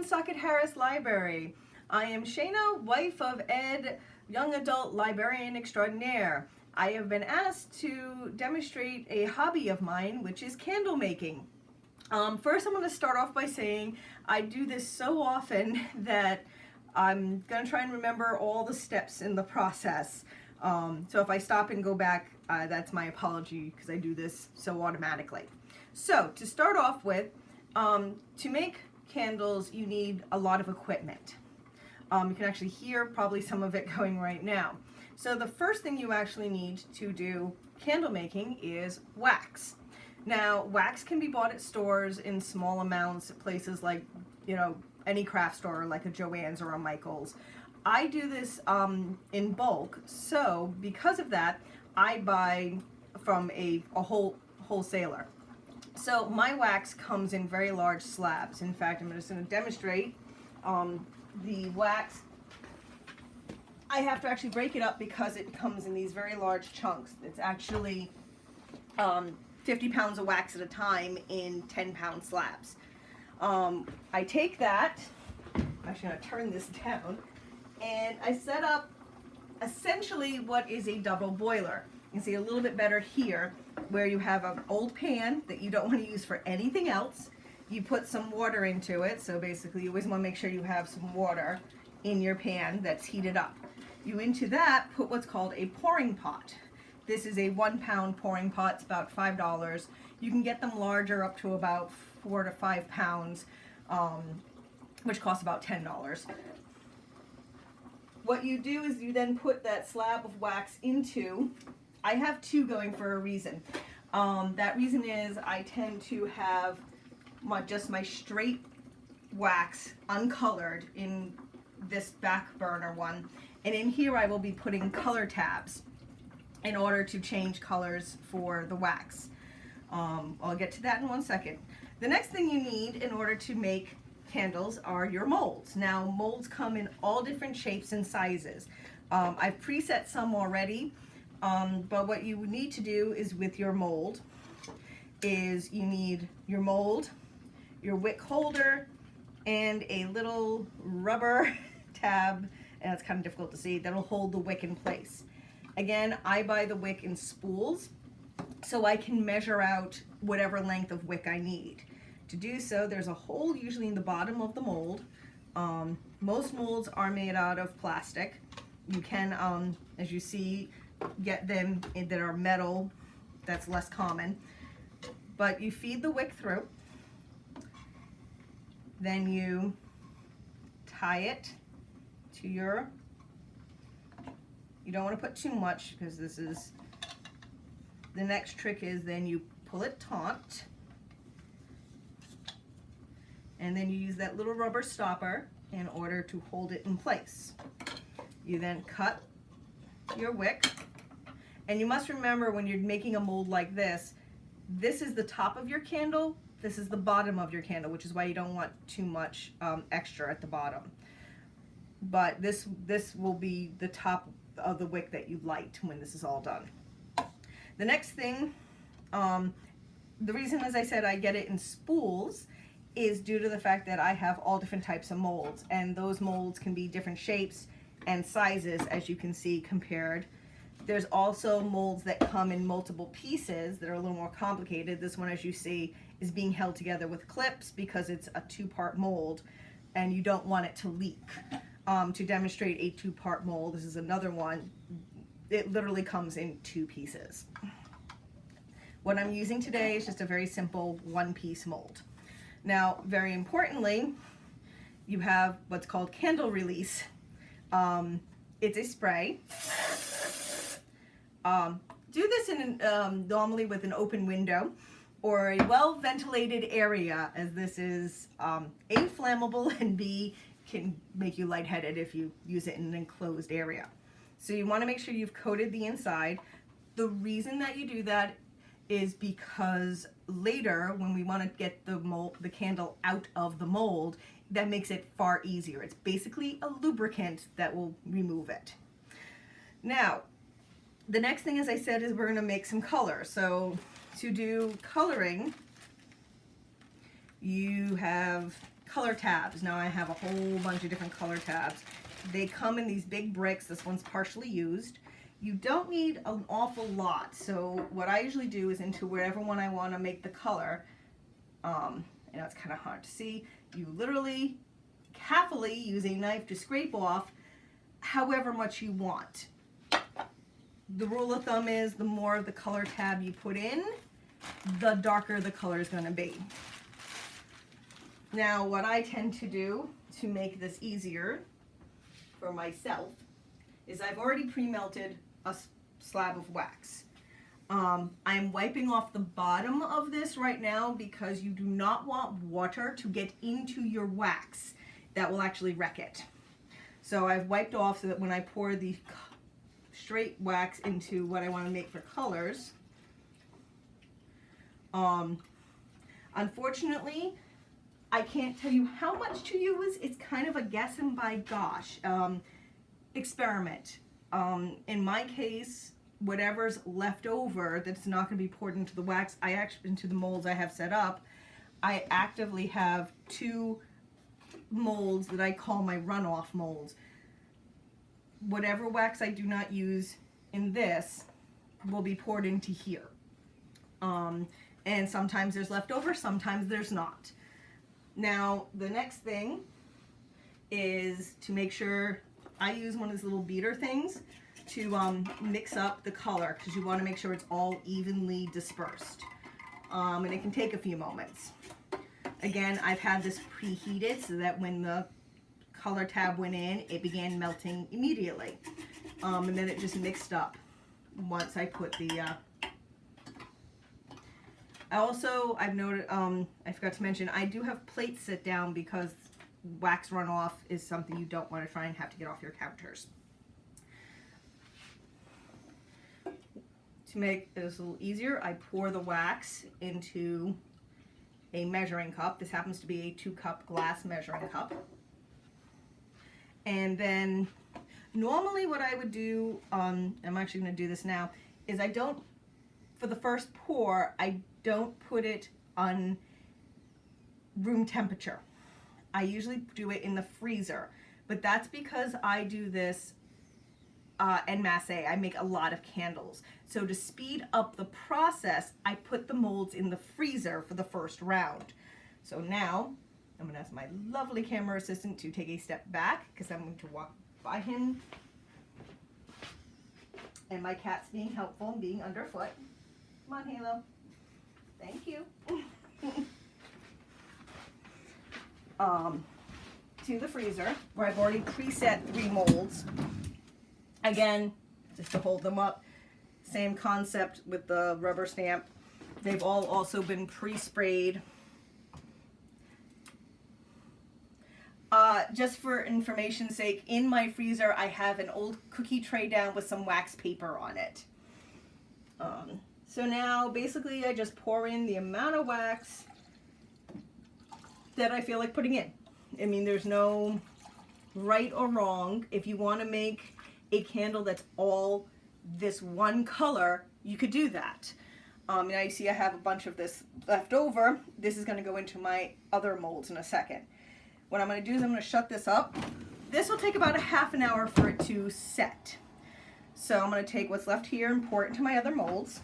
Woonsocket Harris Library. I am Shana, wife of Ed, young adult librarian extraordinaire. I have been asked to demonstrate a hobby of mine, which is candle making. First, I'm going to start off by saying I do this so often that I'm going to try and remember all the steps in the process. So if I stop and go back, that's my apology because I do this so automatically. So to start off with, to make candles, you need a lot of equipment. You can actually hear probably some of it going right now. So the first thing you actually need to do candle making is wax. Now, wax can be bought at stores in small amounts at places like, any craft store like a Joann's or a Michael's. I do this in bulk, so because of that, I buy from a wholesaler. So my wax comes in very large slabs. In fact, I'm just going to demonstrate the wax. I have to actually break it up because it comes in these very large chunks. It's actually 50 pounds of wax at a time in 10-pound slabs. I take that, I'm actually going to turn this down, and I set up essentially what is a double boiler. You can see a little bit better here where you have an old pan that you don't want to use for anything else. You put some water into it, so basically you always want to make sure you have some water in your pan that's heated up. You into that put what's called a pouring pot. This is a 1-pound pouring pot, it's about $5. You can get them larger up to about 4 to 5 pounds, which costs about $10. What you do is you then put that slab of wax into, I have two going for a reason. That reason is I tend to have just my straight wax uncolored in this back burner one, and in here I will be putting color tabs in order to change colors for the wax. I'll get to that in 1 second. The next thing you need in order to make candles are your molds. Now, molds come in all different shapes and sizes. I've preset some already, but what you need to do is with your mold is you need your mold, your wick holder, and a little rubber tab, and it's kind of difficult to see, that'll hold the wick in place. Again, I buy the wick in spools so I can measure out whatever length of wick I need. To do so, there's a hole usually in the bottom of the mold. Most molds are made out of plastic. You can, as you see, get them that are metal. That's less common. But you feed the wick through. Then you tie it to your, you don't want to put too much because this is, the next trick is then you pull it taut, and then you use that little rubber stopper in order to hold it in place. You then cut your wick, and you must remember when you're making a mold like this, this is the top of your candle, this is the bottom of your candle, which is why you don't want too much extra at the bottom. But this will be the top of the wick that you light when this is all done. The next thing, the reason, as I said, I get it in spools is due to the fact that I have all different types of molds, and those molds can be different shapes and sizes, as you can see compared. There's also molds that come in multiple pieces that are a little more complicated. This one, as you see, is being held together with clips because it's a 2-part mold and you don't want it to leak. To demonstrate a 2-part mold, this is another one. It literally comes in 2 pieces. What I'm using today is just a very simple 1-piece mold. Now, very importantly, you have what's called candle release. It's a spray. Do this in normally with an open window or a well-ventilated area, as this is A, flammable, and B, can make you lightheaded if you use it in an enclosed area. So you want to make sure you've coated the inside. The reason that you do that is because later when we want to get the candle out of the mold, that makes it far easier. It's basically a lubricant that will remove it. Now, the next thing, as I said, is we're going to make some color. So to do coloring, you have color tabs. Now I have a whole bunch of different color tabs. They come in these big bricks. This one's partially used. You don't need an awful lot. So what I usually do is into wherever one I want to make the color. I know it's kind of hard to see. You literally carefully use a knife to scrape off however much you want. The rule of thumb is the more of the color tab you put in, the darker the color is going to be. Now what I tend to do to make this easier for myself is I've already pre-melted a slab of wax. I'm wiping off the bottom of this right now because you do not want water to get into your wax. That will actually wreck it. So I've wiped off so that when I pour the straight wax into what I want to make for colors, unfortunately, I can't tell you how much to use. It's kind of a guess and by gosh. Experiment. In my case, whatever's left over that's not going to be poured into the wax, into the molds I have set up, I actively have 2 molds that I call my runoff molds. Whatever wax I do not use in this will be poured into here. And sometimes there's leftover, sometimes there's not. Now, the next thing is to make sure I use one of these little beater things to mix up the color, because you want to make sure it's all evenly dispersed. And it can take a few moments. Again, I've had this preheated so that when the color tab went in, it began melting immediately. And then it just mixed up once I put the... I've noted, I forgot to mention, I do have plates set down because wax runoff is something you don't want to try and have to get off your counters. To make this a little easier, I pour the wax into a measuring cup. This happens to be a 2-cup glass measuring cup. And then normally what I would do, I'm actually going to do this now, is for the first pour, I don't put it on room temperature. I usually do it in the freezer, but that's because I do this en masse. I make a lot of candles. So to speed up the process, I put the molds in the freezer for the first round. So now I'm going to ask my lovely camera assistant to take a step back because I'm going to walk by him. And my cat's being helpful and being underfoot. Come on, Halo. Thank you. To the freezer where I've already preset 3 molds. Again, just to hold them up. Same concept with the rubber stamp. They've all also been pre-sprayed. Just for information's sake, in my freezer I have an old cookie tray down with some wax paper on it. So now basically I just pour in the amount of wax that I feel like putting in. I mean, there's no right or wrong. If you want to make a candle that's all this one color, you could do that. Now you see I have a bunch of this left over. This is going to go into my other molds in a second. What I'm going to do is I'm going to shut this up. This will take about a half an hour for it to set. So I'm going to take what's left here and pour it into my other molds.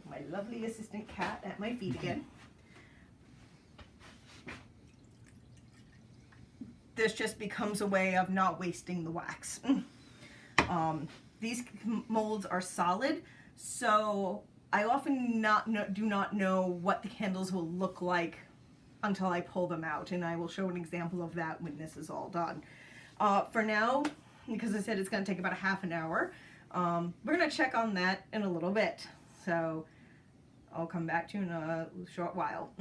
My lovely assistant cat at my feet again. This just becomes a way of not wasting the wax. These molds are solid, so I often do not know what the candles will look like until I pull them out, and I will show an example of that when this is all done. For now, because I said it's going to take about a half an hour, we're going to check on that in a little bit. So I'll come back to you in a short while.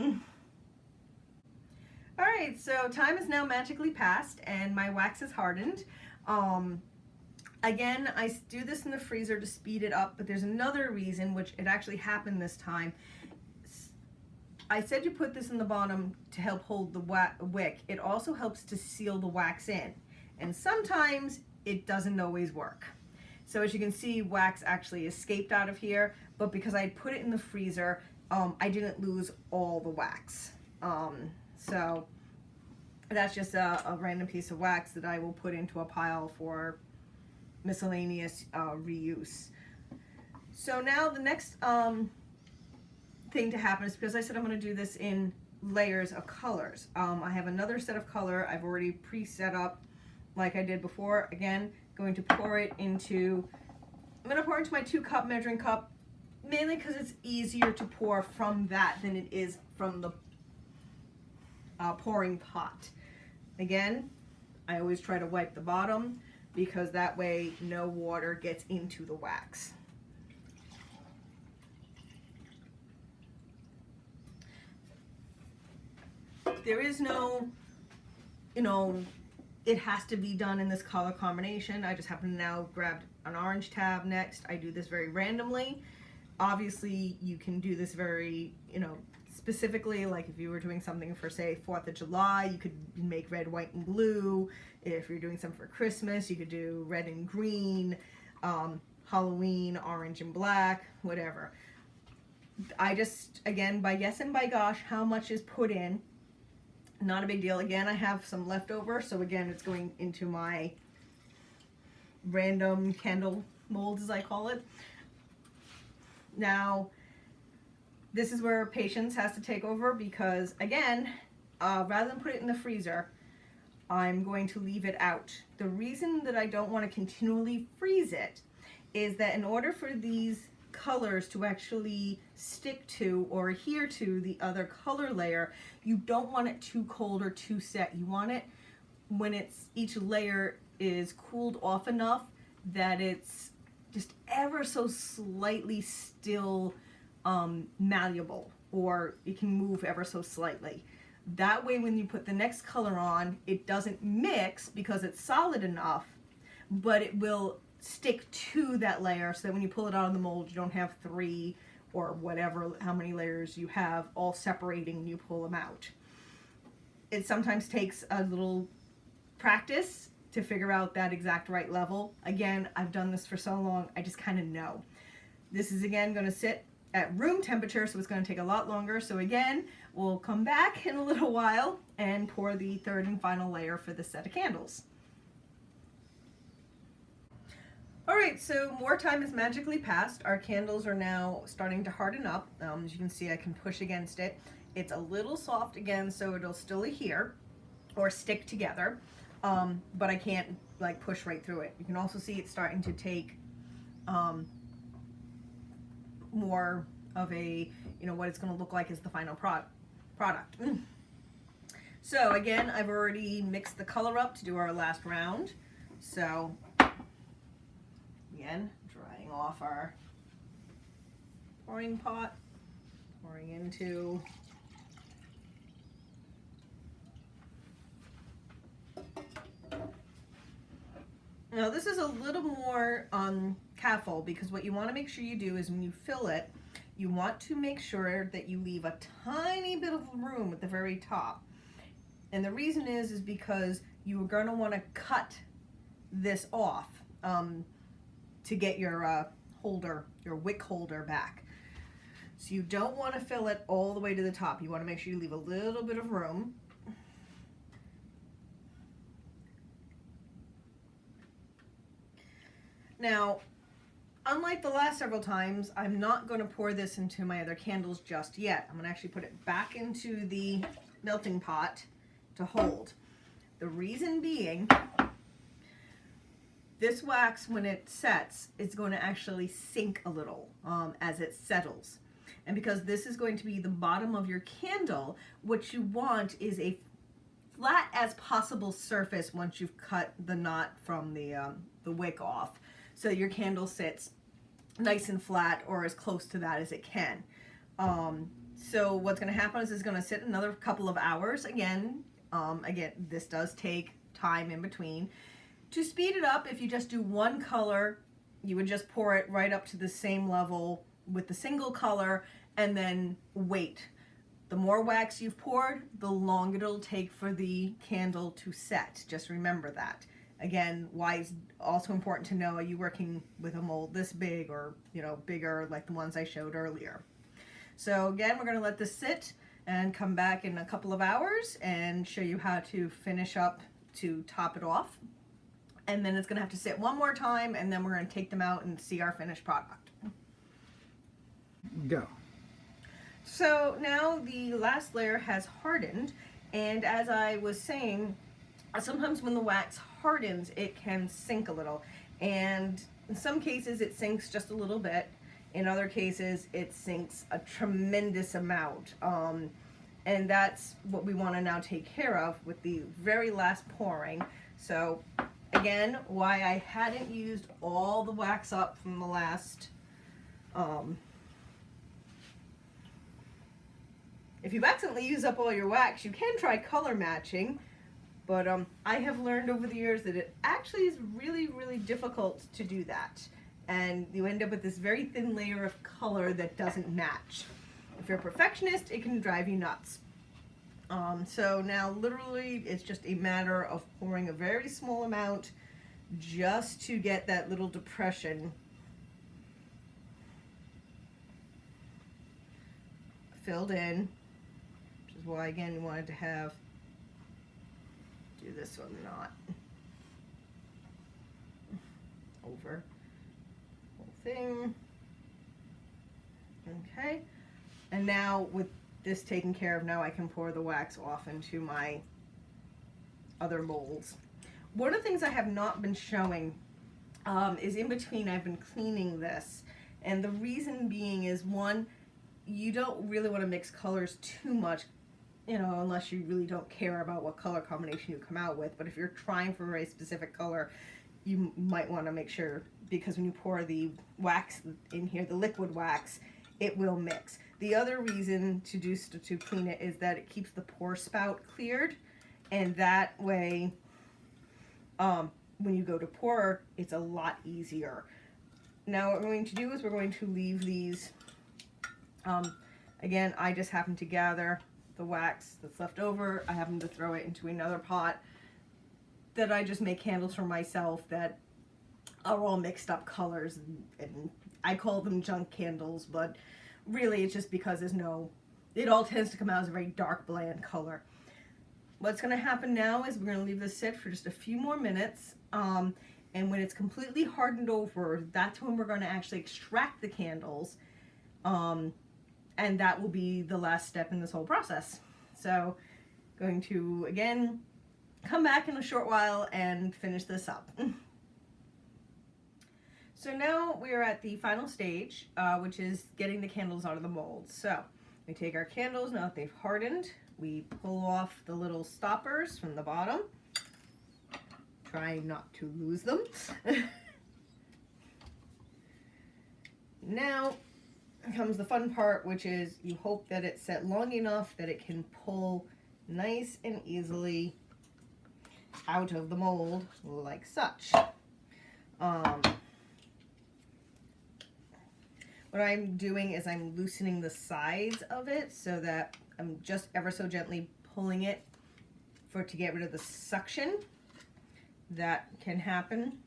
Alright, so time is now magically passed and my wax is hardened. Again, I do this in the freezer to speed it up, but there's another reason, which it actually happened this time. I said you put this in the bottom to help hold the wick. It also helps to seal the wax in, and sometimes it doesn't always work. So as you can see, wax actually escaped out of here, but because I put it in the freezer, I didn't lose all the wax. So that's just a random piece of wax that I will put into a pile for miscellaneous reuse. So now the next thing to happen is, because I said I'm going to do this in layers of colors. I have another set of color I've already pre-set up like I did before. Again, going to pour it into, I'm going to pour into my 2-cup measuring cup, mainly because it's easier to pour from that than it is from the pouring pot. Again, I always try to wipe the bottom because that way no water gets into the wax. There is no, it has to be done in this color combination. I just happen to now grab an orange tab next. I do this very randomly. Obviously, you can do this very, specifically, like if you were doing something for, say, 4th of July, you could make red, white, and blue. If you're doing something for Christmas, you could do red and green, Halloween, orange and black, whatever. I just, again, by guess and by gosh, how much is put in. Not a big deal. Again, I have some leftover, so again, it's going into my random candle mold, as I call it. Now, this is where patience has to take over, because again, rather than put it in the freezer, I'm going to leave it out. The reason that I don't want to continually freeze it is that in order for these colors to actually stick to or adhere to the other color layer, you don't want it too cold or too set. You want it when each layer is cooled off enough that it's just ever so slightly still malleable, or it can move ever so slightly. That way when you put the next color on, it doesn't mix because it's solid enough, but it will stick to that layer, so that when you pull it out of the mold, you don't have 3 or whatever, how many layers you have all separating when you pull them out. It sometimes takes a little practice to figure out that exact right level. Again, I've done this for so long, I just kind of know. This is again going to sit at room temperature, so it's going to take a lot longer. So again, we'll come back in a little while and pour the 3rd and final layer for this set of candles. Alright, so more time has magically passed. Our candles are now starting to harden up. As you can see, I can push against it. It's a little soft again, so it'll still adhere or stick together, but I can't like push right through it. You can also see it's starting to take more of a, what it's going to look like as the final product. So again, I've already mixed the color up to do our last round. So again, drying off our pouring pot, pouring into now this is a little more careful, because what you want to make sure you do is when you fill it, you want to make sure that you leave a tiny bit of room at the very top. And the reason is because you are going to want to cut this off to get your holder, your wick holder back. So you don't want to fill it all the way to the top. You want to make sure you leave a little bit of room. Now, unlike the last several times, I'm not going to pour this into my other candles just yet. I'm going to actually put it back into the melting pot to hold. The reason being, this wax, when it sets, it's going to actually sink a little as it settles. And because this is going to be the bottom of your candle, what you want is a flat as possible surface once you've cut the knot from the wick off, so your candle sits nice and flat, or as close to that as it can. So what's going to happen is it's going to sit another couple of hours. Again, this does take time in between. To speed it up, if you just do one color, you would just pour it right up to the same level with the single color and then wait. The more wax you've poured, the longer it'll take for the candle to set. Just remember that. Again, why it's also important to know, are you working with a mold this big or, bigger like the ones I showed earlier. So again, we're going to let this sit and come back in a couple of hours and show you how to finish up to top it off. And then it's going to have to sit one more time, and then we're going to take them out and see our finished product. Go. So now the last layer has hardened, and as I was saying, sometimes when the wax hardens, it can sink a little. And in some cases, it sinks just a little bit. In other cases, it sinks a tremendous amount. And that's what we want to now take care of with the very last pouring. So again, why I hadn't used all the wax up from the last, if you accidentally use up all your wax, you can try color matching, but I have learned over the years that it actually is really, really difficult to do that. And you end up with this very thin layer of color that doesn't match. If you're a perfectionist, it can drive you nuts. So now literally it's just a matter of pouring a very small amount just to get that little depression filled in, which is why again you wanted to have, do this one not over whole thing. Okay, and now with this taken care of, now I can pour the wax off into my other molds. One of the things I have not been showing is in between I've been cleaning this, and the reason being is, one, you don't really want to mix colors too much, you know, unless you really don't care about what color combination you come out with. But if you're trying for a very specific color, you might want to make sure, because when you pour the wax in here, the liquid wax, it will mix. The other reason to clean it is that it keeps the pour spout cleared, and that way when you go to pour, it's a lot easier. Now what we're going to do is we're going to leave these, again, I just happen to gather the wax that's left over. I happen to throw it into another pot that I just make candles for myself that are all mixed up colors, and I call them junk candles, but really it's just because there's no, it all tends to come out as a very dark bland color. What's going to happen now is we're going to leave this sit for just a few more minutes, and when it's completely hardened over, that's when we're going to actually extract the candles, and that will be the last step in this whole process. So going to again come back in a short while and finish this up. So now we are at the final stage, which is getting the candles out of the mold. So we take our candles, now that they've hardened, we pull off the little stoppers from the bottom, trying not to lose them. Now comes the fun part, which is you hope that it's set long enough that it can pull nice and easily out of the mold like such. What I'm doing is I'm loosening the sides of it so that I'm just ever so gently pulling it to get rid of the suction that can happen.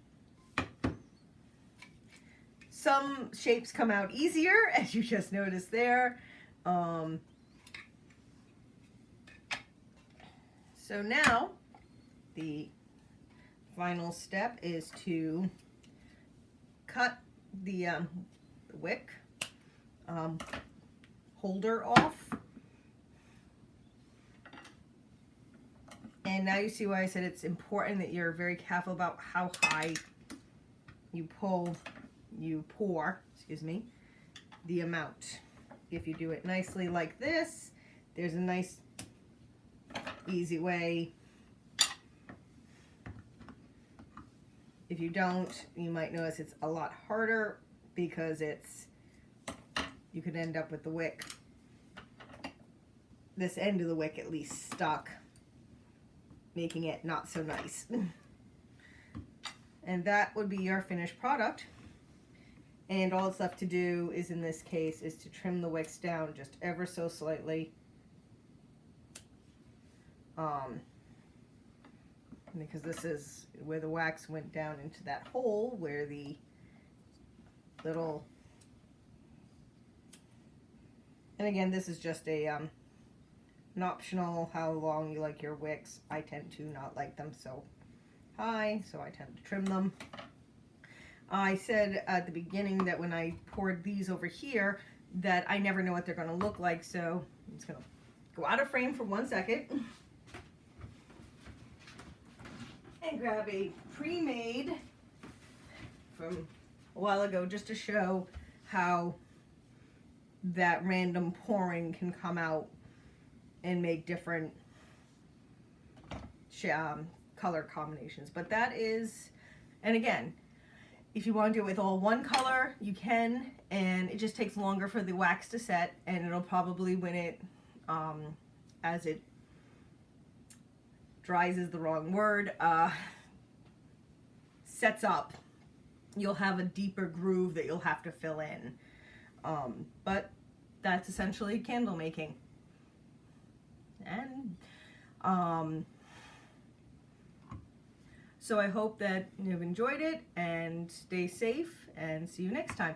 Some shapes come out easier, as you just noticed there. So now the final step is to cut the wick holder off. And now you see why I said it's important that you're very careful about how high you pour, excuse me, the amount. If you do it nicely like this, there's a nice easy way. If you don't, you might notice it's a lot harder because you could end up with the wick, this end of the wick at least, stuck, making it not so nice. And that would be your finished product. And all it's left to do is, in this case, is to trim the wicks down just ever so slightly. Because this is where the wax went down into that hole where the little And again, this is just a an optional how long you like your wicks. I tend to not like them so high, so I tend to trim them. I said at the beginning that when I poured these over here that I never know what they're going to look like, so I'm just going to go out of frame for 1 second and grab a pre-made from a while ago just to show how that random pouring can come out and make different color combinations. But that is, and again, if you want to do it with all one color, you can, and it just takes longer for the wax to set, and it'll probably, when it, as it dries is the wrong word, sets up, you'll have a deeper groove that you'll have to fill in. But that's essentially candle making. And so I hope that you've enjoyed it, and stay safe, and see you next time.